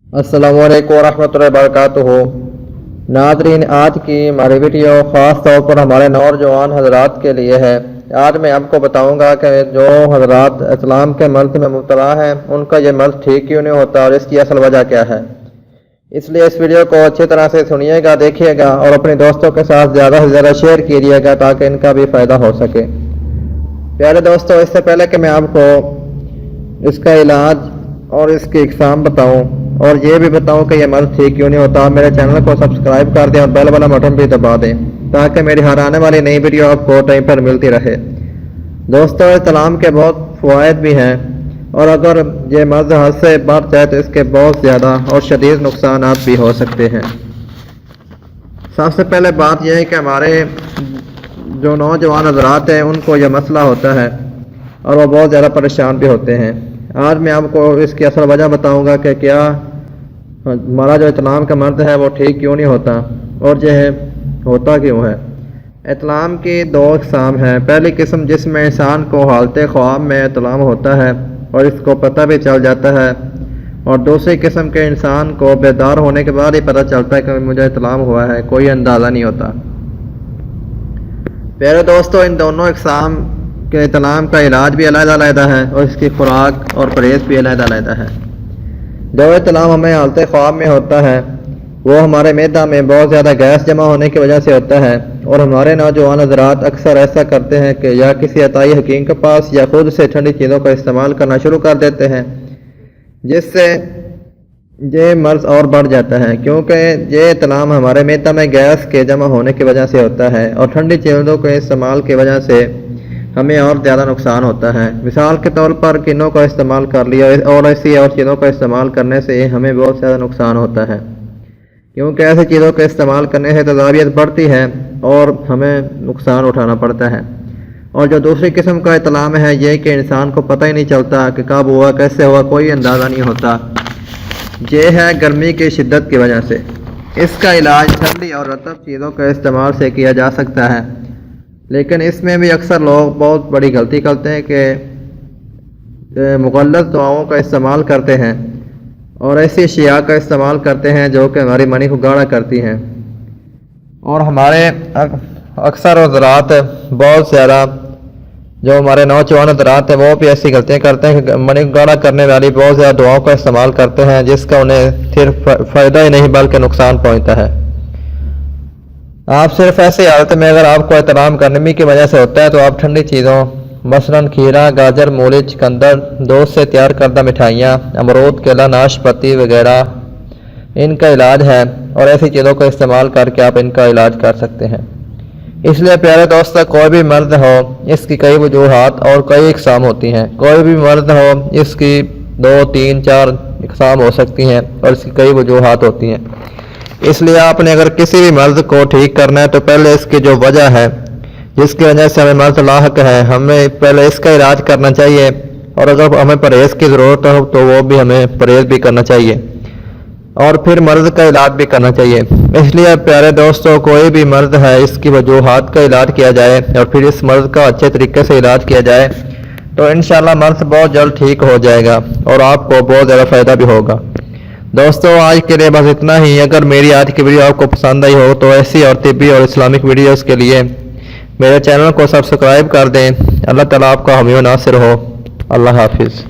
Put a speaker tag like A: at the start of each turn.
A: अस्सलामुअलैकुम वरहमतुल्लाहि वबरकातुहू। नाज़रीन, आज की हमारी वीडियो ख़ास तौर पर हमारे नौजवान हजरात के लिए है। आज मैं आपको बताऊंगा कि जो हजरात इस्लाम के मर्ज़ में मुब्तला हैं उनका ये मर्ज़ ठीक क्यों नहीं होता और इसकी असल वजह क्या है। इसलिए इस वीडियो को अच्छी तरह से सुनिएगा, देखिएगा और अपने दोस्तों के साथ ज़्यादा से ज़्यादा शेयर कीजिएगा ताकि इनका भी फ़ायदा हो सके। प्यारे दोस्तों, इससे पहले कि मैं आपको इसका इलाज और इसकी इकसाम बताऊं और ये भी बताऊं कि यह मर्ज़ ठीक क्यों नहीं होता, मेरे चैनल को सब्सक्राइब कर दें और बेल वाला बटन भी दबा दें ताकि मेरी हर आने वाली नई वीडियो आपको टाइम पर मिलती रहे। दोस्तों, इस्लाम के बहुत फ़वाइद भी हैं और अगर ये मर्ज़ हद से बढ़ जाए तो इसके बहुत ज़्यादा और शदीद नुकसान भी हो सकते हैं। सबसे पहले बात यह है कि हमारे जो नौजवान हज़रात हैं उनको यह मसला होता है और वो बहुत ज़्यादा परेशान भी होते हैं। आज मैं आपको इसकी असल वजह बताऊंगा कि क्या हमारा जो इस्लाम का मर्द है वो ठीक क्यों नहीं होता और जो है होता क्यों है। इस्लाम की दो अक़साम हैं। पहली किस्म जिसमें इंसान को हालत ख्वाब में इस्लाम होता है और इसको पता भी चल जाता है, और दूसरी किस्म के इंसान को बेदार होने के बाद ही पता चलता है कि मुझे इस्लाम हुआ है, कोई अंदाज़ा नहीं होता। प्यारे दोस्तों, इन दोनों अक़साम के इस्लाम का इलाज भी अलग-अलग है और इसकी खुराक और परहेज़ भी अलग-अलग है। जो इस्लाम हमें हालत ख्वाब में होता है वो हमारे मैदा में बहुत ज़्यादा गैस जमा होने की वजह से होता है, और हमारे नौजवान हज़रात अक्सर ऐसा करते हैं कि या किसी अताई हकीम के पास या खुद से ठंडी चीज़ों का इस्तेमाल करना शुरू कर देते हैं, जिससे ये मर्ज़ और बढ़ जाता है, क्योंकि ये इस्लाम हमारे मैदा में गैस के जमा होने की वजह से होता है और ठंडी चीज़ों के इस्तेमाल की वजह से हमें और ज़्यादा नुकसान होता है। मिसाल के तौर पर किनों का इस्तेमाल कर लिया और ऐसी और चीज़ों का इस्तेमाल करने से हमें बहुत ज़्यादा नुकसान होता है, क्योंकि ऐसी चीज़ों का इस्तेमाल करने से तदावियत बढ़ती है और हमें नुकसान उठाना पड़ता है। और जो दूसरी किस्म का इस्लाम है ये कि इंसान को पता ही नहीं चलता कि कब हुआ, कैसे हुआ, कोई अंदाज़ा नहीं होता। ये है गर्मी की शिद्दत की वजह से। इसका इलाज ठंडी और रतब चीज़ों के इस्तेमाल से किया जा सकता है, लेकिन इसमें भी अक्सर लोग बहुत बड़ी गलती करते हैं कि मुग़ल्लज़ दुआओं का इस्तेमाल करते हैं और ऐसी अशिया का इस्तेमाल करते हैं जो कि हमारी मनी को गाढ़ा करती हैं। और हमारे अक्सर हज़रात बहुत ज़्यादा जो हमारे नौजवान हज़रात हैं वो भी ऐसी गलतियाँ करते हैं कि मनी को गाढ़ा करने वाली बहुत ज़्यादा दुआओं का इस्तेमाल करते हैं, जिसका उन्हें सिर्फ फ़ायदा ही नहीं बल्कि नुकसान पहुँचता है। आप सिर्फ ऐसी हालत में अगर आपको एहतराम गर्मी की वजह से होता है तो आप ठंडी चीज़ों मसलन खीरा, गाजर, मूली, चुकंदर, दूध से तैयार करदा मिठाइयाँ, अमरूद, केला, नाशपाती वगैरह इनका इलाज है और ऐसी चीज़ों का इस्तेमाल करके आप इनका इलाज कर सकते हैं। इसलिए प्यारे दोस्तों, कोई भी मर्द हो इसकी कई वजूहात और कई इकसाम होती हैं। कोई भी मर्द हो इसकी 2, 3, 4 इकसाम हो सकती हैं और इसकी कई वजूहात होती हैं। इसलिए आपने अगर किसी भी मर्ज़ को ठीक करना है तो पहले इसकी जो वजह है जिसकी वजह से हमें मर्ज़ लाहक है, हमें पहले इसका इलाज करना चाहिए, और अगर हमें परहेज़ की ज़रूरत हो तो वो भी हमें परहेज़ भी करना चाहिए और फिर मर्ज़ का इलाज भी करना चाहिए। इसलिए प्यारे दोस्तों, कोई भी मर्ज़ है इसकी वजूहात का इलाज किया जाए और फिर इस मर्ज़ का अच्छे तरीके से इलाज किया जाए तो इंशाअल्लाह मर्ज़ बहुत जल्द ठीक हो जाएगा और आपको बहुत ज़्यादा फ़ायदा भी होगा। दोस्तों, आज के लिए बस इतना ही। अगर मेरी आज की वीडियो आपको पसंद आई हो तो ऐसी और तिब्बी और इस्लामिक वीडियोस के लिए मेरे चैनल को सब्सक्राइब कर दें। अल्लाह ताला आपका हामी व नासिर हो। अल्लाह हाफिज़।